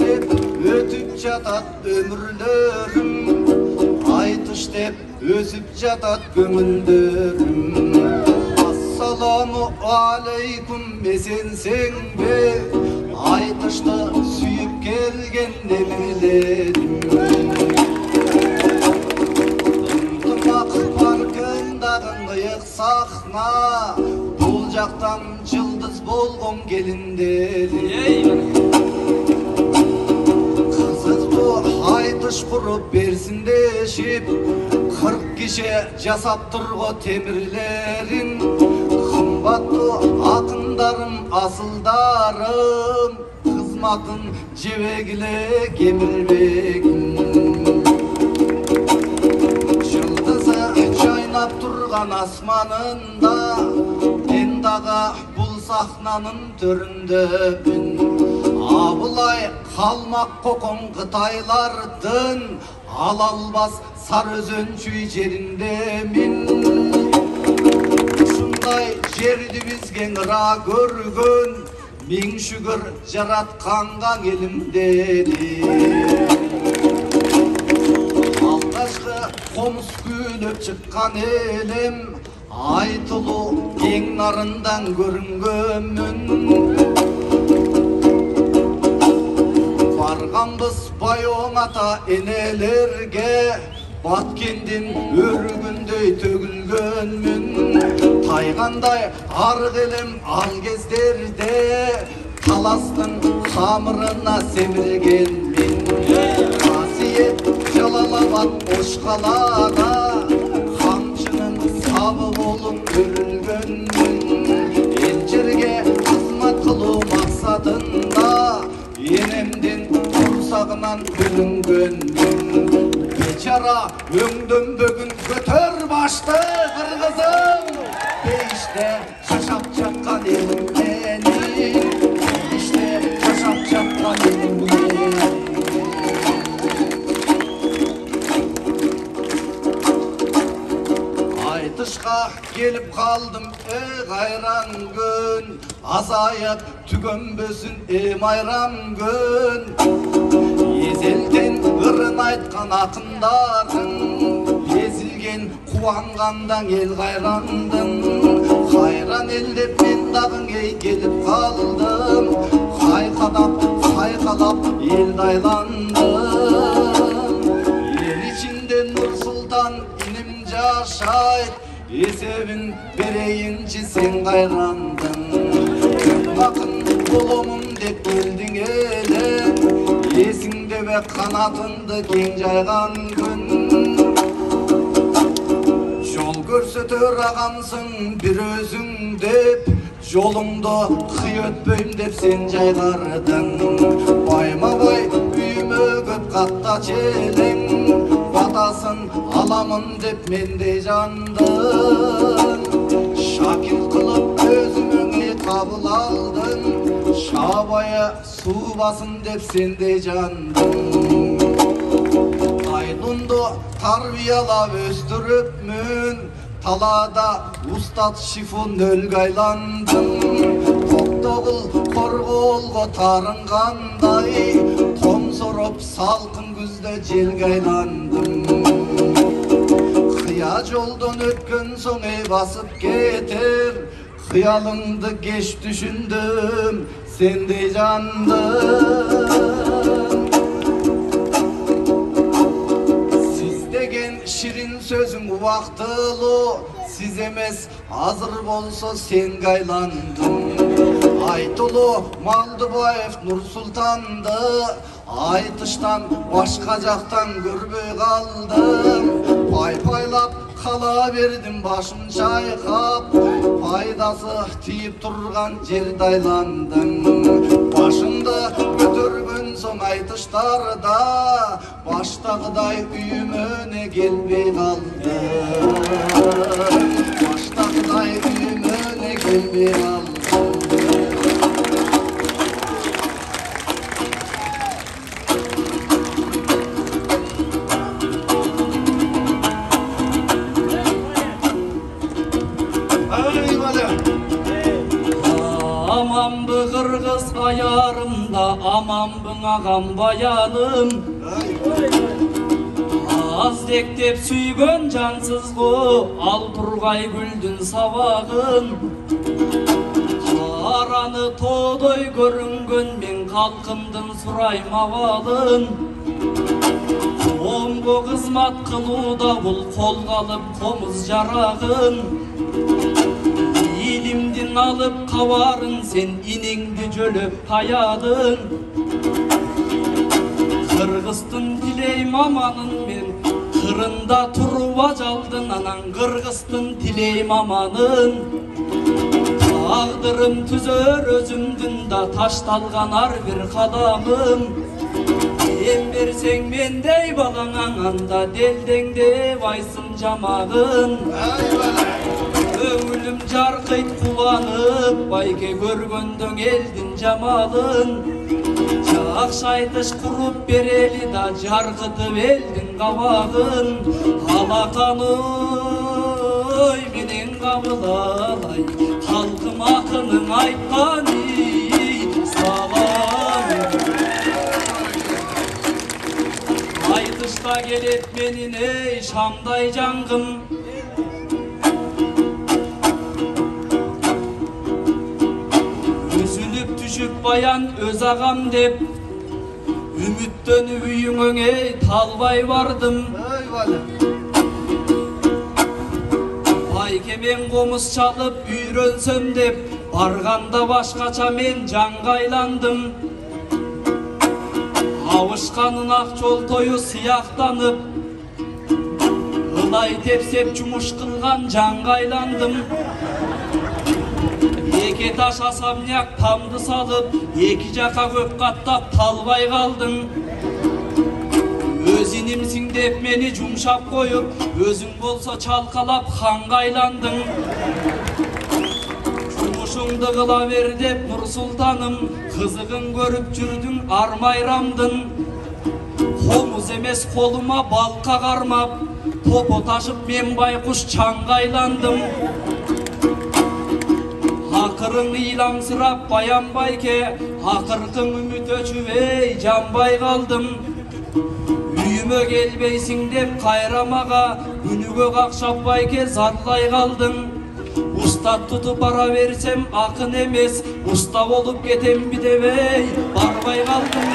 деп өтүп жатат өмүрлөрүм, айтыш деп өсүп жатат көңүлдөрүм. Ассаламу алейкум, эсенсеңбе, айтышты сүйүп келген немелерим. Ынтымак паркындагы кыйык сахна, бул жактан жылдыз болгон келиндерим. Кызыктуу айтыш куруп берсиндешип, 40 киши жасап турго темирлерин. Кымбаттуу акындарым, асылдарым, кызматын жебегиле кемирбегин. Жылдызы жайнап турган асманында, мен дагы бул сахнанын төрүндөмүн. Абылай калмак кокон Кытайлардын ала албас сары өзөнчүй жериндемин. Ушундай жерди бизге ыра көргөн, миң шүгүр жаратканга элимдери. Алгачкы комуз күйлөп чыккан элем, айтылуу кең нарындан көрүнгөнмүн. Барганбыз байоң ата энелерге, Баткендин өрүгүндөй төгүлгөнмүн. Тайгандай арык элем ал кездерде, таластын камырына семиргенмин. Касиет Жалалабад Ош калада, камчынын сабы болуп өрүлгөнмүн. Эл жерге кызмат кылуу максатында, энемдин курсагынан бөлүнгөнмүн. Бечара өңдөнбөгүн көтөр башты кыргызым, бейиште жашап жаткан элим менин, бейиште жашап жаткан элим менин. Айтышка келип калдым, кайран күн, азайып түгөнбөсүн майрам күн. Эзелден ырын айткан акындарың, эзилген кубангандан эл кайрандым. Кайран эл деп мен дагы келип калдым, кайкалап элди айландым. Эл ичинде Нур-Султан иним жашайт, эсебин берейинчи сен кайрандың. Акын боломун деп келдиң элем, эсиңдебе канатыңды кең жайган күн. Жол көрсөтөр агамсың бир өзүң деп, жолуңду кый өтпөйм деп сен жайгардың. Байма-бай үйүмө көп катта челең, батасын аламын деп мендей жандың. Шакил кылып өзүмөңө кабыл алдың, шабайы суу басым деп сендей жандың. Айлунду тарбиялап өстүрүпмүн, талаада устат шифонөлгө айландым. Токтогул корголго тарынгандай, томсороп салкын күздө желге айландым. Кыя жолдон өткөн соң басып кетер, кыялыңды кеч түшүндүм, сендей жандым. Сиз деген ширин сөзүң убактылуу, сиз эмес азыр болсо сенге айландым. Айтылуу Малдыбаев Нур-Султанды, айтыштан башка жактан көрбөй калдым. Пай-пайлап кала бердим башым чайкап, пайдасы тийип турган жерде айландым. Башымды көтөргөн соң айтыштарда, баштагыдай үйүмө келбей калдым. Баштагыдай үйүмө келбей калдым. Qırğız aya Nazarımda aman ağam bayanım. Azdek dep süygön cansız go, al turgay güldün sabagın. Karаны тоодой көрүнгөн мен калкымдын сурайм абалын. Коомго кызмат кылууда бул колго алып комуз жарагын. Илимдин алып кабарын сен инеңди жөлөп каядың. Кыргыздын тилейм аманын мен, кырында туруп ажалдын анан кыргыздын тилейм аманын. Тагдырым түзөр өзүмдүн да ташталган ар бир кадамым. Эм берсең мендей балаңа анда делдеңдебайсың жамагын. Көңүлүм жаркыйт кубанып, байке көргөндөн элдин жамалын. Жакшы айтыш куруп берели да жаркытып элдин кабагын. Алаканый менен кабыл алай, халкым акынын айткан салам. Айтышта келет менин эй шамдай жаңгым. Үзүлүп түшүп баян өз агам деп, үмүттөнүп үйүңө талбай бардым. Байке мен комуз чалып үйрөнсөм деп, барганда башкача мен жаңга айландым. Абышканын ак жол тою сыяктанып, ылай тепсеп жумуш кылган жаңга айландым. Эки таш асамняк тамды салып, эки жака көп каттап талбай калдың. Өз инимсиң деп мени жумшап коюп, өзүң болсо чалкалап ханга айландың. Жумушуңду кыла бер деп Нур Султаным, кызыгын көрүп жүрдүң армайрамдын. Комуз эмес колума балка кармап, топо ташып мен байкуш чаңга айландым. Акырың ыйламсырап баян байке, акыркың үмүт өчүп эй жанбай калдым. Үйүмө келбейсиң деп кайрамага, күнүгө какшап байке зарлай калдың. Уста тутуп бара берсем акын эмес, уста болуп кетемби деп эй барбай калдым.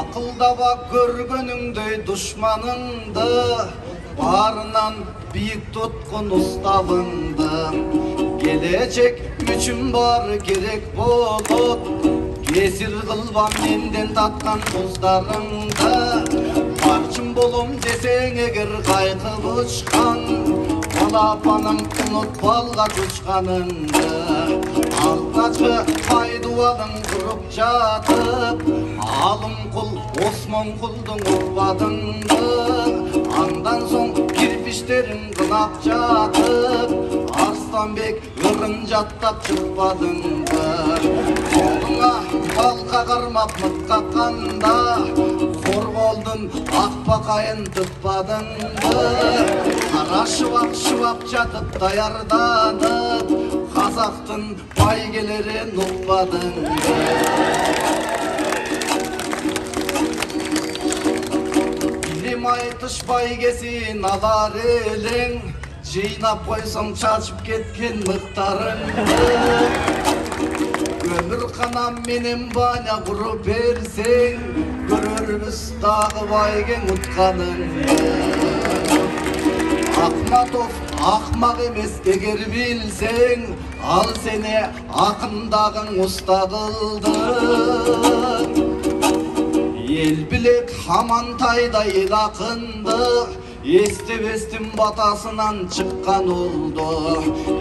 Акылдаба көргөнүңдөй душманыңды, барынан бийик туткун уставыңды. Келечек үчүн баары керек болот, кесир кылба менден таткан муздарыңды. Барчын болом десең эгер кайкып учкан, балапаным унутпалга чучканыңды. Алтачы пайдубалың куруп жатып, алым кул Осмон кулдун урбадыңды. Андан соң кирпиштерин кынап жатып, Арсланбек ырын жаттап чыкпадыңды. Колуңа балка кармап мыт какканда, корголдун акбакайын тытпадыңды. Кара шыбак жатып даярданып, казактын байгелерин укпадыңды. Билим айтыш байгесин алар элең, жыйнап койсоң чачып кеткен мыктарыңды. Көмүр канам менен баня куруп берсең, көрөрбүз дагы байгең утканыңды. Акматов акмак эмес эгер билсең, ал сени акындагың уста кылды. Эл билек Хамантайда эл акынды, эстебестин батасынан чыккан олду.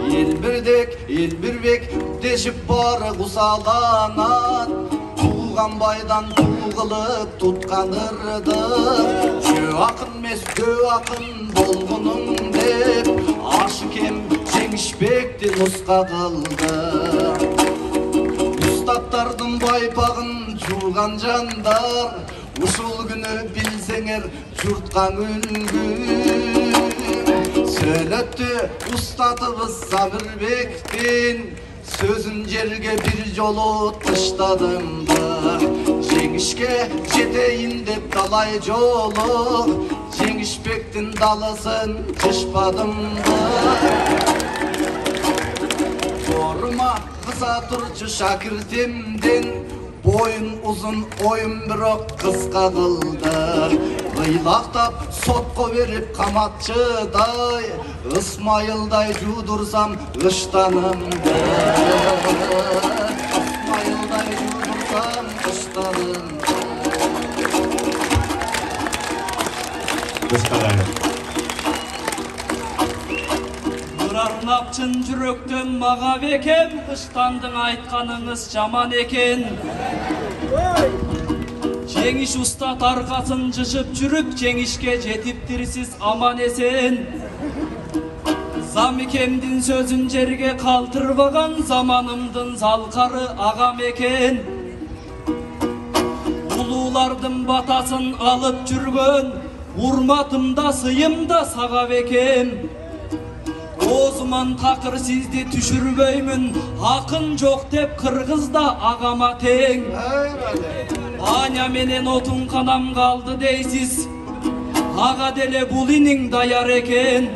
Эл бирбек дешип баары кусаланат, тууган байдан туугулуп туткан ырды. Жөө акын эмес көө акын болгонуң деп, Ашыкем Жеңишбекти нуска кылды. Устатта Uşулардын байпагын жууган жандар, ушул күнү билсеңер журтка үлгү. Сөйлөттү устатыбыз Сабырбектин, сөзүн жерге бир жолу таштадым да. Жеңишке жетейин деп талай жолу, Жеңишбектин даласын кышпадым да. Sorma kısa turcu şakirtimdin, boyun uzun oyun bирок kıska kıldı. Gıylaqtap sotko verip kamatçıday, Ismayılday judursam ıştanımdı. Ismayılday judursam ıştanımdı. Arnap çın жүрөктөн мага бекем, Кыштандың айтканыңыз жаман экен. Жеңиш устат аркасын жышып жүрүп, жеңишке жетиптирсиз аман эсен. Замикемдин сөзүн жерге калтырбаган, заманымдын залкары агам экен. Улуулардын батасын алып жүргөн, урматымда сыйымда сага бекем. Озман такыр сизди түшүрбөймүн, акын жок деп кыргызда агама тең. Аня менен отун канам калды дейсиз, ага деле бул иниң даяр экен.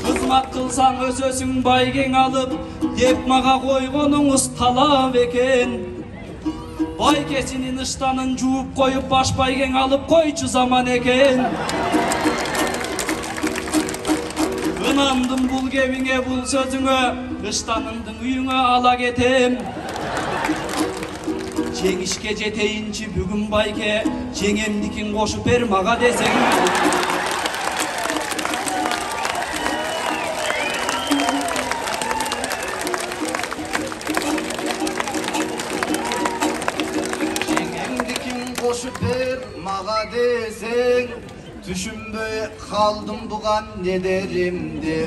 Кызмат кылсаң өсөсүң байгең алып, деп мага койгонуңуз талап экен. Байкесинин ыштанын жууп коюп, баш байгең алып койчу заман экен. Ынандым бул кебиңе, бул сөзүңө, ыштаныңдын үйүңө ала кетем. Жеңишке жетейинчи бүгүн байке, жеңемдикин кошуп бер мага десең. Жеңемдикин кошуп бер мага десең, Түшүнбөй калдым буган нелеримди.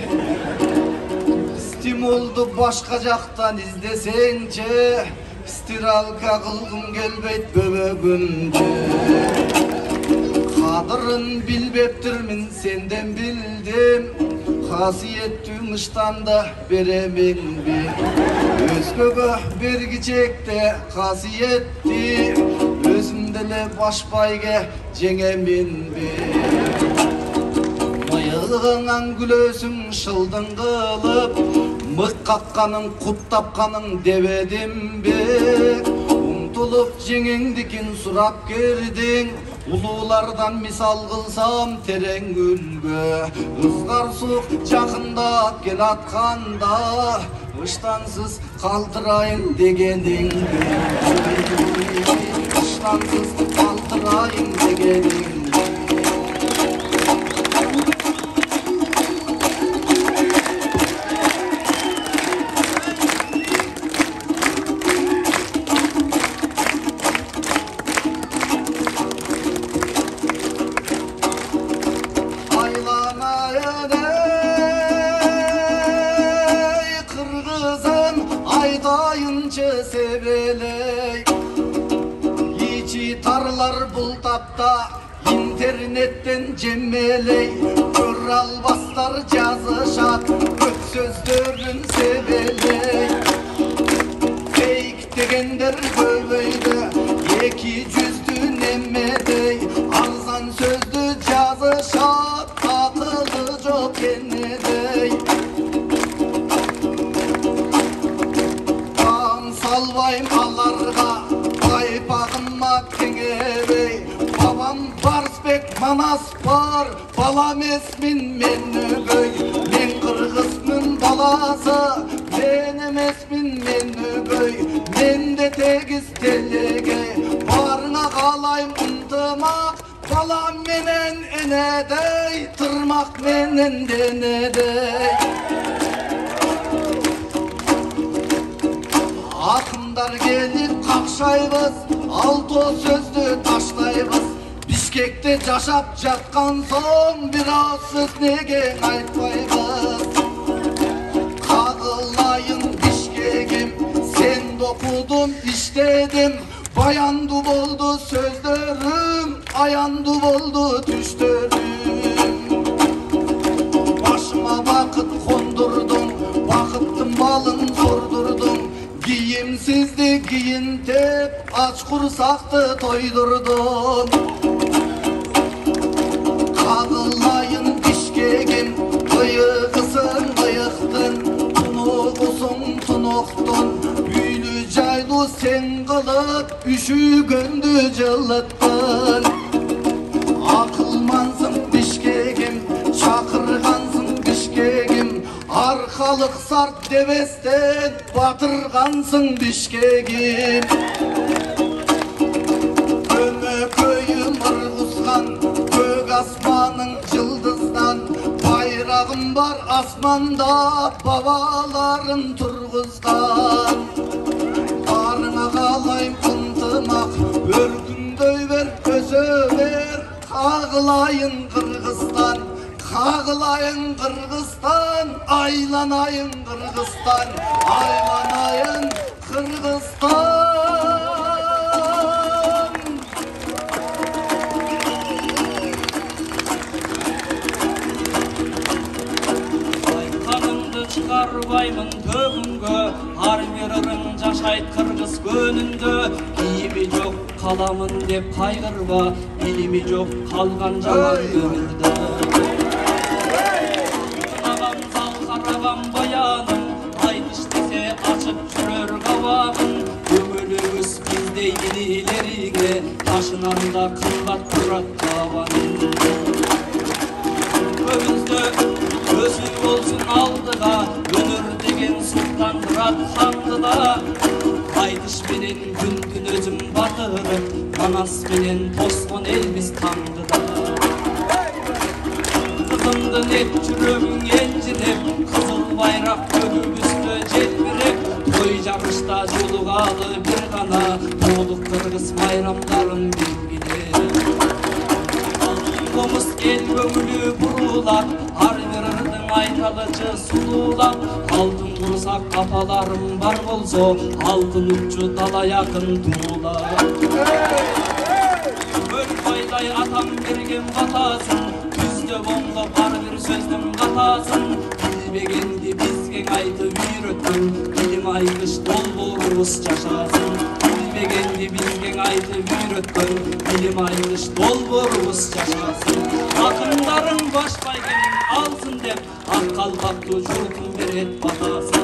Стимулду башка жактан издесеңчи, стиралка кылгым келбейт бөбөгүмдү. Кадырын билбептирмин, сенден билдим, касиеттүүң ыштанда береминби. Өзгөгө бергичекте касиетти, өзүм деле баш байге жеңеминби. Мыйылгыңан күлөсүң шылдың кылып, мык какканың кут тапканың дебедимби. Умтулуп жеңеңдикин сурап кирдиң, улуулардан мисал кылсам терең гүлгө. Ызгар сук жакындап келатканда, ыштансыз калтырайын дегениңди. Ыштансыз калтырайын дегениңди. Sebeley içi tarlar bultapta, internetten cemmeley, kör albaslar жазышат, көт сөздөрүн себелей. Fake дегендер көбөйдү, эки жүздүү немедей, арзан сөздү жазышат, акылы жок энедей. Salvayım allarga, baypağıma kengebey. Babam Barsbek Manas var, balam esmin menübey. Men Kırgız'nın balası, benim esmin menübey. Men de tegiz telege, barına kalayım ıntımak. Balam menen enedey, tırmak menen denedey. Akımdar gelip kakşaybız, alto sözdü taşlayбыз. Bişkekte жашап жаткан соң, bir az söz nege айтпайбыз. Кагылайын Бишкегим, sen okudum, işledim. Bayandı oldu sözlerim, ayandı oldu düşlerim. Başıma vakit kondurdum, vakıttım balın sordurdum. Giyimsizdi giyintip, aç kursaktı toydurdum. Kağılayın dişkegim, bıyıkısın bıyıktın. Tunukusun tunuktun, büylü caylı sen kılıp, üşügöndü cılıttın. Akılmansın dişkegim, çakırgansın dişkegim. Arkalık sart devesten, batırgansın dişkegim. Köyüm ırgızgan, gök asmanın yıldızdan. Bayrağım var asmanda, babaların turguzgan. Barına kalayım ıntımak, örgün ver özöver. Kağılayın Kırgızstan, kağılayın Kırgızstan. Aylanayın Kırgızstan, aylanayın Kırgızstan. Çıkarbaymın tövüngö, har bir jaşayt Kırgız könündö. İyimi jok kalamın dep kaygırba, ilimi jok kalgan jaman ömürde. Kınagam salkaragam bayanım, ayt iştese açıp jürör kavagım. Ömürübüz bizdey ililerige, taşınanda kılbat turat kavanım. Köyümüzde gözü olsun aldığa, dönür degen Sultan Murat handıda. Kaydış menen gündün özüm batırıp, Manas menen tosqon elimiz tandıda. Kızımdın et çürümün encinip, kızıl bayrak könümüzde jelbirip. Toy jagışta jolugалы bir gana, toğluk Kırgız bayramların bilgileri. Komuz el gömülü burular, har birini aytalıcı sulular. Altın kursak kafalarım var bolso, altın uçu dala yakın tuğlar. Öl bayday atam bergen batasın, yüzde bongo har bir sözdüm katasın. Bilbegendi bizgen aytı büyüröttün, bilim aytış dolburubuz çaşasın. Bilbegendi bizgen aytı büyüröttün, bilim aytış dolburubuz çaşasın. Akındarın baş baygenin alsın dep, ak kalpaklı jurtun beret batasın.